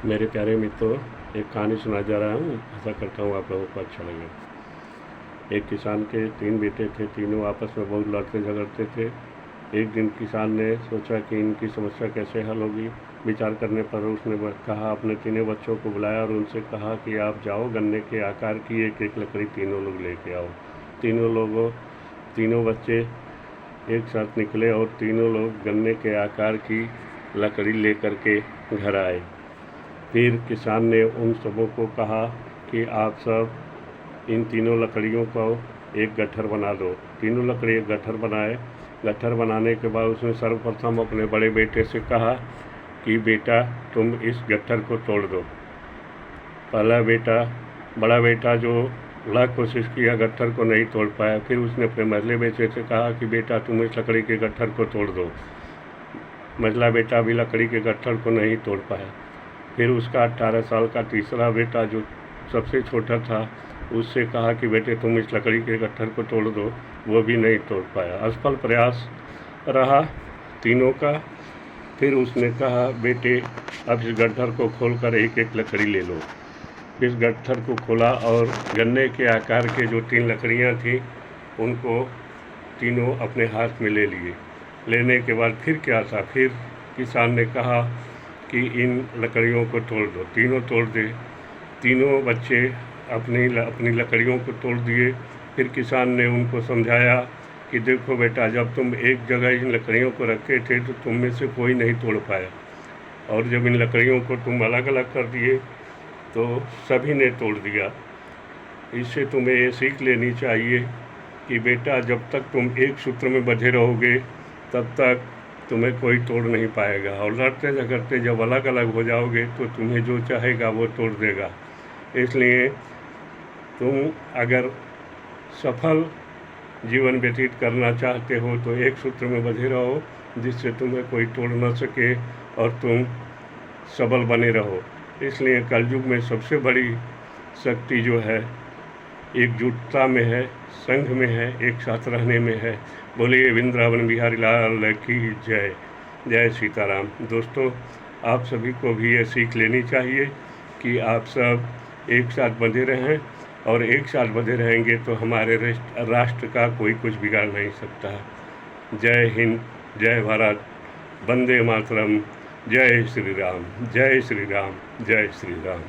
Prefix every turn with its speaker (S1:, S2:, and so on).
S1: मेरे प्यारे मित्रों, एक कहानी सुना जा रहा हूँ। आशा करता हूँ आप लोगों को अच्छा लगे। एक किसान के 3 बेटे थे। तीनों आपस में बहुत लड़ते झगड़ते थे। एक दिन किसान ने सोचा कि इनकी समस्या कैसे हल होगी। विचार करने पर उसने कहा, अपने तीनों बच्चों को बुलाया और उनसे कहा कि आप जाओ, गन्ने के आकार की एक एक लकड़ी तीनों लोग लेके आओ। तीनों बच्चे एक साथ निकले और तीनों लोग गन्ने के आकार की लकड़ी लेकर के घर आए। फिर किसान ने उन सबों को कहा कि आप सब इन तीनों लकड़ियों को एक गट्ठर बना दो। तीनों लकड़ी एक गट्ठर बनाए। गट्ठर बनाने के बाद उसने सर्वप्रथम अपने बड़े बेटे से कहा कि बेटा, तुम इस गट्ठर को तोड़ दो। बड़ा बेटा जो लाख कोशिश किया, गट्ठर को नहीं तोड़ पाया। फिर उसने अपने मझले बेटे से कहा कि बेटा, तुम इस लकड़ी के गट्ठर को तोड़ दो। मझला बेटा भी लकड़ी के गट्ठर को नहीं तोड़ पाया। फिर उसका 18 साल का तीसरा बेटा जो सबसे छोटा था, उससे कहा कि बेटे, तुम इस लकड़ी के गट्ठर को तोड़ दो। वो भी नहीं तोड़ पाया। असफल प्रयास रहा तीनों का। फिर उसने कहा, बेटे, अब इस गट्ठर को खोलकर एक एक लकड़ी ले लो। इस गट्ठर को खोला और गन्ने के आकार के जो 3 लकड़ियाँ थीं, उनको तीनों अपने हाथ में ले लिए। लेने के बाद फिर क्या था, फिर किसान ने कहा कि इन लकड़ियों को तोड़ दो। तीनों तोड़ दे। तीनों बच्चे अपनी लकड़ियों को तोड़ दिए। फिर किसान ने उनको समझाया कि देखो बेटा, जब तुम एक जगह इन लकड़ियों को रखे थे तो तुम में से कोई नहीं तोड़ पाया, और जब इन लकड़ियों को तुम अलग अलग कर दिए तो सभी ने तोड़ दिया। इससे तुम्हें ये सीख लेनी चाहिए कि बेटा, जब तक तुम एक सूत्र में बंधे रहोगे तब तक तुम्हें कोई तोड़ नहीं पाएगा, और लड़ते झगड़ते जब अलग अलग हो जाओगे तो तुम्हें जो चाहेगा वो तोड़ देगा। इसलिए तुम अगर सफल जीवन व्यतीत करना चाहते हो तो एक सूत्र में बंधे रहो, जिससे तुम्हें कोई तोड़ न सके और तुम सबल बने रहो। इसलिए कलयुग में सबसे बड़ी शक्ति जो है एकजुटता में है, संघ में है, एक साथ रहने में है। बोलिए वृंदावन बिहारी लाल की जय। जय सीताराम। दोस्तों, आप सभी को भी ये सीख लेनी चाहिए कि आप सब एक साथ बंधे रहें, और एक साथ बंधे रहेंगे तो हमारे राष्ट्र का कोई कुछ बिगाड़ नहीं सकता। जय हिंद, जय भारत, वंदे मातरम, जय श्री राम, जय श्री राम, जय श्री राम।